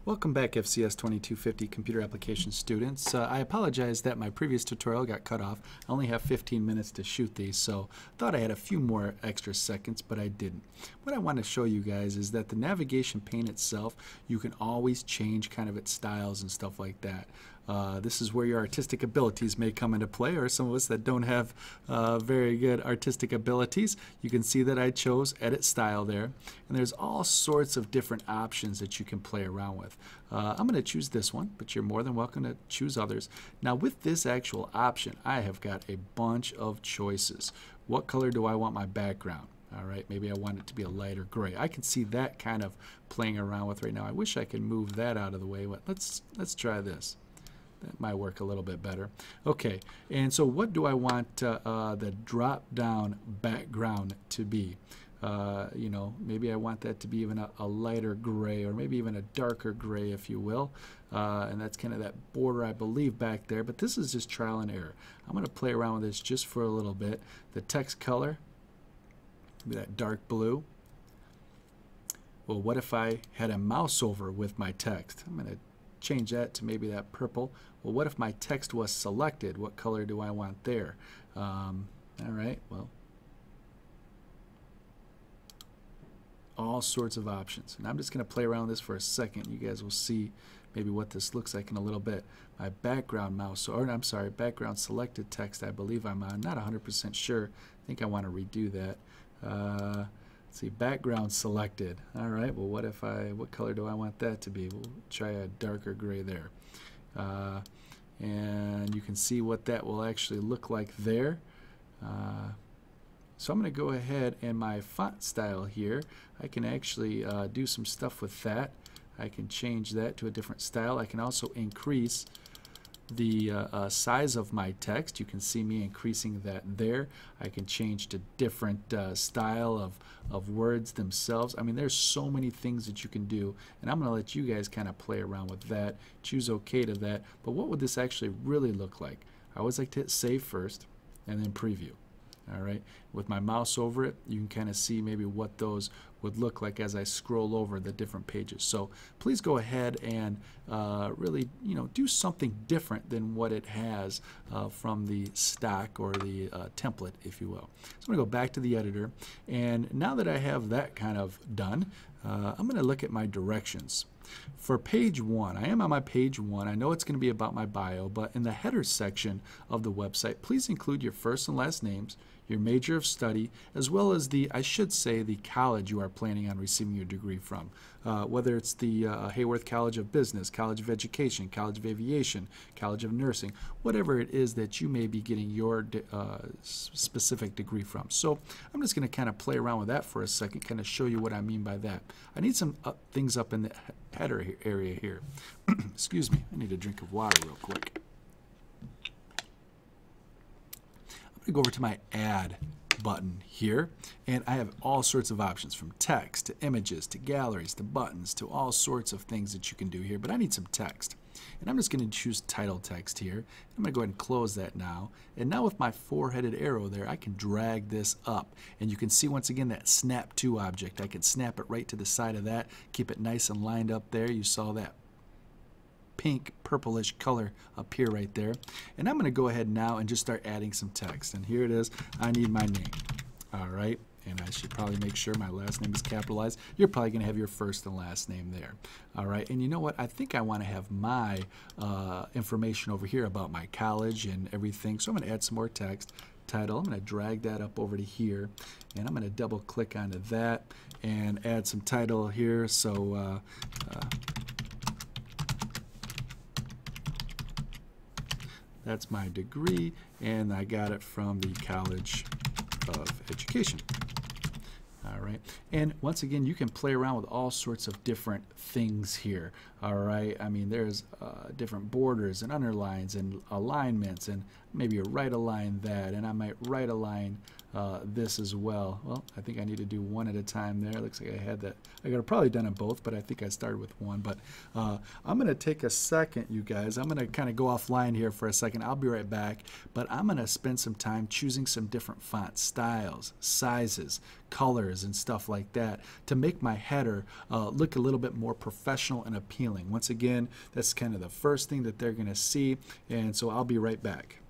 Welcome back, FCS 2250 computer application students. I apologize that my previous tutorial got cut off. I only have 15 minutes to shoot these, so thought I had a few more extra seconds, but I didn't. What I want to show you guys is that the navigation pane itself, you can always change kind of its styles and stuff like that. This is where your artistic abilities may come into play, or some of us that don't have very good artistic abilities. You can see that I chose Edit Style there, and there's all sorts of different options that you can play around with. I'm going to choose this one, but you're more than welcome to choose others. Now with this actual option, I have got a bunch of choices. What color do I want my background? All right, maybe I want it to be a lighter gray. I can see that kind of playing around with right now. I wish I could move that out of the way, but let's try this. That might work a little bit better. Okay, and so what do I want the drop-down background to be? You know, maybe I want that to be even a lighter gray, or maybe even a darker gray, if you will. And that's kind of that border, I believe, back there. But this is just trial and error. I'm going to play around with this just for a little bit. The text color, maybe that dark blue. Well, what if I had a mouse over with my text? I'm going to change that to maybe that purple. Well, what if my text was selected? What color do I want there? All right, well, all sorts of options. And I'm just going to play around with this for a second. You guys will see maybe what this looks like in a little bit. My background mouse, or I'm sorry, background selected text, I believe I'm on. Not 100% sure. I think I want to redo that. Let's see, background selected. All right, well, what color do I want that to be? We'll try a darker gray there. And you can see what that will actually look like there. So I'm going to go ahead, and my font style here, I can actually do some stuff with that. I can change that to a different style. I can also increase the size of my text. You can see me increasing that there. I can change to different style of words themselves. I mean, there's so many things that you can do, and I'm going to let you guys kind of play around with that. Choose OK to that. But what would this actually really look like? I always like to hit Save first and then Preview. All right, with my mouse over it, you can kind of see maybe what those would look like as I scroll over the different pages. So please go ahead and really, do something different than what it has from the stock or the template, if you will. So I'm going to go back to the editor, and now that I have that kind of done, I'm going to look at my directions. For page 1, I am on my page 1. I know it's going to be about my bio, but in the header section of the website, please include your first and last names, your major of study, as well as I should say, the college you are planning on receiving your degree from. Whether it's the Hayworth College of Business, College of Education, College of Aviation, College of Nursing, whatever it is that you may be getting your specific degree from. So I'm just going to kind of play around with that for a second, kind of show you what I mean by that. I need some things up in the header area here. Excuse me, I need a drink of water real quick. Go over to my Add button here, and I have all sorts of options, from text to images to galleries to buttons to all sorts of things that you can do here, but I need some text. And I'm just going to choose title text here. I'm going to go ahead and close that now. And now with my four-headed arrow there, I can drag this up. And you can see once again that snap to object. I can snap it right to the side of that, keep it nice and lined up there. You saw that pink purplish color appear right there. And I'm going to go ahead now and just start adding some text. And here it is. I need my name. All right, and I should probably make sure my last name is capitalized. You're probably going to have your first and last name there. All right, and you know what? I think I want to have my information over here about my college and everything. So I'm going to add some more text. Title, I'm going to drag that up over to here, and I'm going to double click onto that and add some title here. So that's my degree, and I got it from the College of Education. All right, and once again, you can play around with all sorts of different things here. All right, I mean, there's different borders and underlines and alignments, and maybe you right align that, and I might right align this as well. Well, I think I need to do one at a time there. Looks like I had that. I could have probably done them both, but I think I started with one. But I'm going to take a second, you guys. I'm going to kind of go offline here for a second. I'll be right back. But I'm going to spend some time choosing some different font styles, sizes, colors, and stuff like that to make my header look a little bit more professional and appealing. Once again, that's kind of the first thing that they're going to see. And so I'll be right back.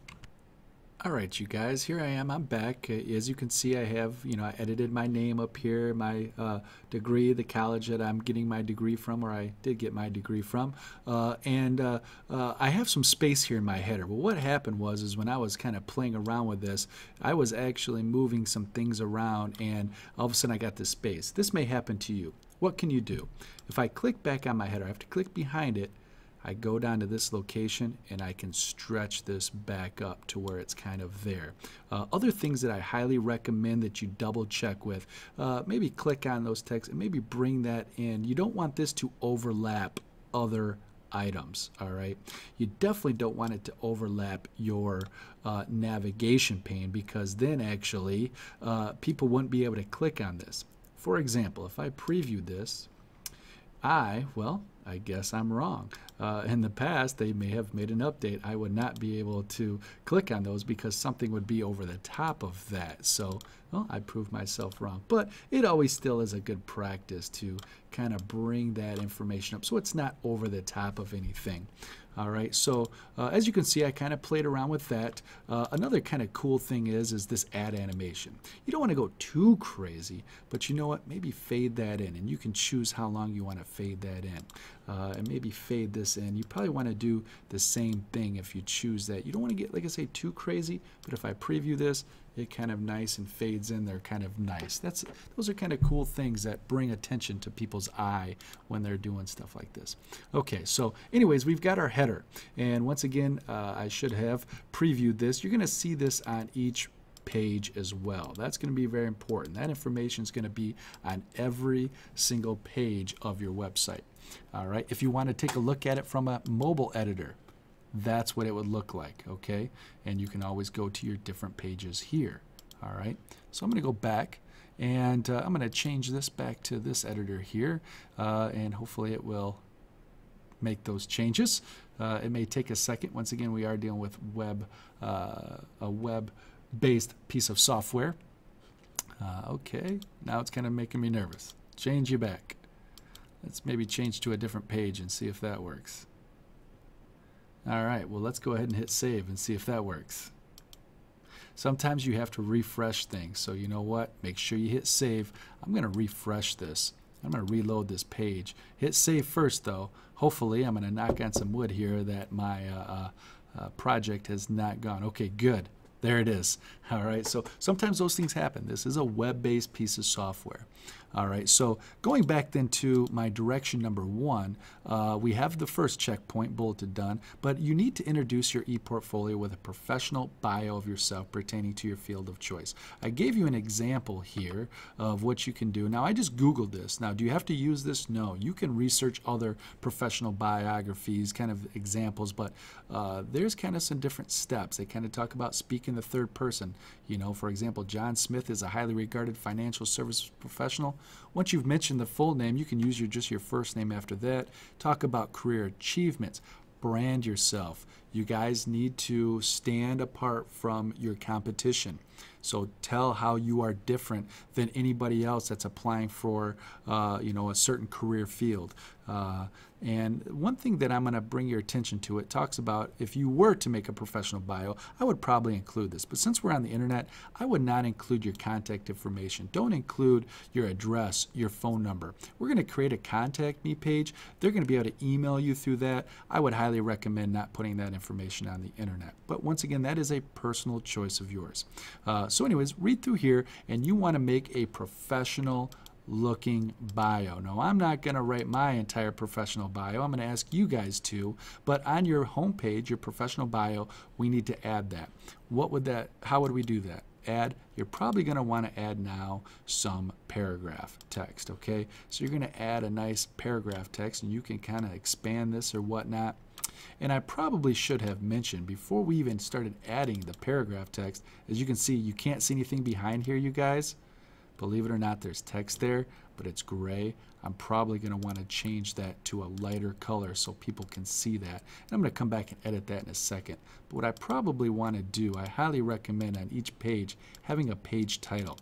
All right, you guys, here I am. I'm back. As you can see, I have, I edited my name up here, my degree, the college that I'm getting my degree from, or I did get my degree from, and I have some space here in my header. But what happened was when I was kind of playing around with this, I was actually moving some things around, and all of a sudden I got this space. This may happen to you. What can you do? If I click back on my header, I have to click behind it. I go down to this location and I can stretch this back up to where it's kind of there. Other things that I highly recommend that you double check with, maybe click on those texts and maybe bring that in. You don't want this to overlap other items, all right? You definitely don't want it to overlap your navigation pane, because then actually people wouldn't be able to click on this. For example, if I preview this, well, I guess I'm wrong. In the past, they may have made an update. I would not be able to click on those because something would be over the top of that. So, well, I proved myself wrong. But it always still is a good practice to kind of bring that information up so it's not over the top of anything. All right, so as you can see, I kind of played around with that. Another kind of cool thing is this add animation. You don't want to go too crazy, but you know what? Maybe fade that in, and you can choose how long you want to fade that in. And maybe fade this in. You probably want to do the same thing if you choose that. You don't want to get, like I say, too crazy, but if I preview this, it kind of nice and fades in there kind of nice. Those are kind of cool things that bring attention to people's eye when they're doing stuff like this. Okay, so anyways, we've got our header. And once again, I should have previewed this. You're going to see this on each page as well. That's going to be very important. That information is going to be on every single page of your website. All right, if you want to take a look at it from a mobile editor, that's what it would look like, okay? And you can always go to your different pages here. All right, so I'm going to go back and I'm going to change this back to this editor here, and hopefully it will make those changes. It may take a second. Once again, we are dealing with a web-based piece of software. Okay, now it's kind of making me nervous. Change you back. Let's maybe change to a different page and see if that works. All right, well, let's go ahead and hit save and see if that works. Sometimes you have to refresh things, so you know what? Make sure you hit save. I'm going to refresh this. I'm going to reload this page. Hit save first, though. Hopefully, I'm going to knock on some wood here that my project has not gone. Okay, good. There it is. All right, so sometimes those things happen. This is a web-based piece of software. All right, so going back then to my direction number 1, we have the first checkpoint bulleted done, but you need to introduce your ePortfolio with a professional bio of yourself pertaining to your field of choice. I gave you an example here of what you can do. Now, I just Googled this. Now, do you have to use this? No. You can research other professional biographies, kind of examples, but there's kind of some different steps. They kind of talk about speaking the third person. You know, for example, John Smith is a highly regarded financial services professional. Once you've mentioned the full name, you can use just your first name after that. Talk about career achievements. Brand yourself. You guys need to stand apart from your competition. So tell how you are different than anybody else that's applying for, a certain career field. And one thing that I'm going to bring your attention to, it talks about if you were to make a professional bio, I would probably include this. But since we're on the internet, I would not include your contact information. Don't include your address, your phone number. We're going to create a contact me page. They're going to be able to email you through that. I would highly recommend not putting that information on the internet. But once again, that is a personal choice of yours. So anyways, read through here, and you want to make a professional looking bio. Now, I'm not going to write my entire professional bio. I'm going to ask you guys to, but on your homepage, your professional bio, we need to add that. How would we do that? You're probably going to want to add now some paragraph text, okay? So you're going to add a nice paragraph text, and you can kind of expand this or whatnot. And I probably should have mentioned before we even started adding the paragraph text, as you can see, you can't see anything behind here, you guys. Believe it or not, there's text there, but it's gray. I'm probably going to want to change that to a lighter color so people can see that. And I'm going to come back and edit that in a second. But what I probably want to do, I highly recommend on each page having a page title.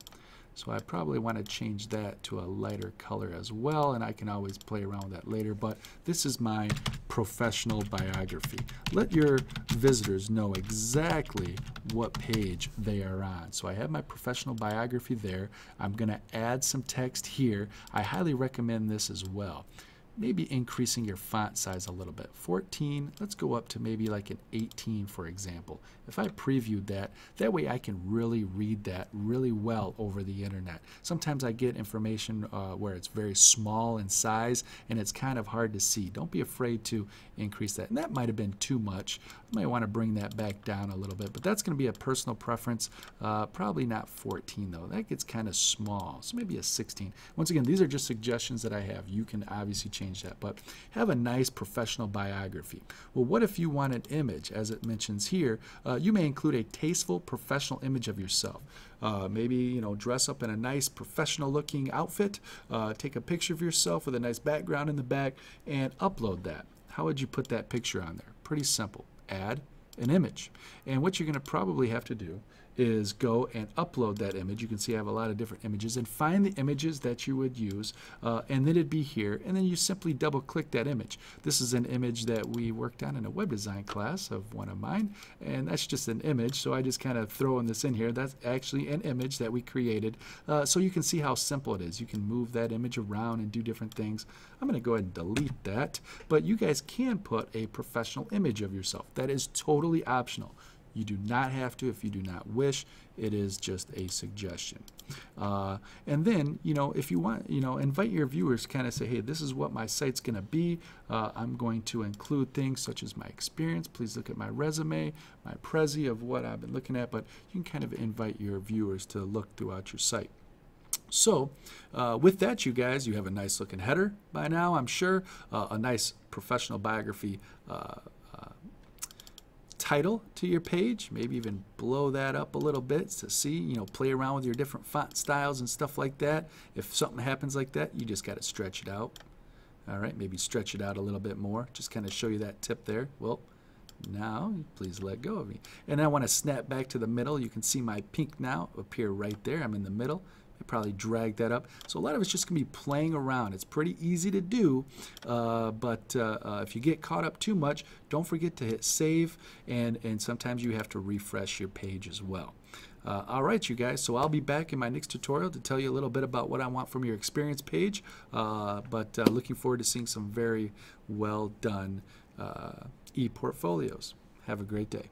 So I probably want to change that to a lighter color as well, and I can always play around with that later. But this is my professional biography. Let your visitors know exactly what page they are on. So I have my professional biography there. I'm going to add some text here. I highly recommend this as well. Maybe increasing your font size a little bit. 14, let's go up to maybe like an 18, for example. If I previewed that, that way I can really read that really well over the internet. Sometimes I get information where it's very small in size and it's kind of hard to see. Don't be afraid to increase that. And that might have been too much. You might want to bring that back down a little bit, but that's going to be a personal preference. Probably not 14 though. That gets kind of small. So maybe a 16. Once again, these are just suggestions that I have. You can obviously change that, but have a nice professional biography. Well, what if you want an image, as it mentions here? You may include a tasteful professional image of yourself. Maybe dress up in a nice professional looking outfit, take a picture of yourself with a nice background in the back, and upload that. How would you put that picture on there? Pretty simple. Add an image. And what you're going to probably have to do is go and upload that image. You can see I have a lot of different images, and find the images that you would use, and then it'd be here, and then you simply double click that image. This is an image that we worked on in a web design class of one of mine, and that's just an image, so I just kind of throwing this in here. That's actually an image that we created, so you can see how simple it is. You can move that image around and do different things. I'm going to go ahead and delete that, but you guys can put a professional image of yourself. That is totally optional. You do not have to if you do not wish. It is just a suggestion. And then, if you want, invite your viewers, kind of say, hey, this is what my site's going to be. I'm going to include things such as my experience. Please look at my resume, my Prezi of what I've been looking at. But you can kind of invite your viewers to look throughout your site. So with that, you guys, you have a nice looking header by now, I'm sure, a nice professional biography title to your page. Maybe even blow that up a little bit to see, play around with your different font styles and stuff like that. If something happens like that, you just got to stretch it out. All right, maybe stretch it out a little bit more. Just kind of show you that tip there. Well, now please let go of me. And I want to snap back to the middle. You can see my pink now appear right there. I'm in the middle. I probably drag that up. So a lot of it's just going to be playing around. It's pretty easy to do, but if you get caught up too much, don't forget to hit save, and sometimes you have to refresh your page as well. All right, you guys, so I'll be back in my next tutorial to tell you a little bit about what I want from your experience page, but looking forward to seeing some very well done e-portfolios. Have a great day.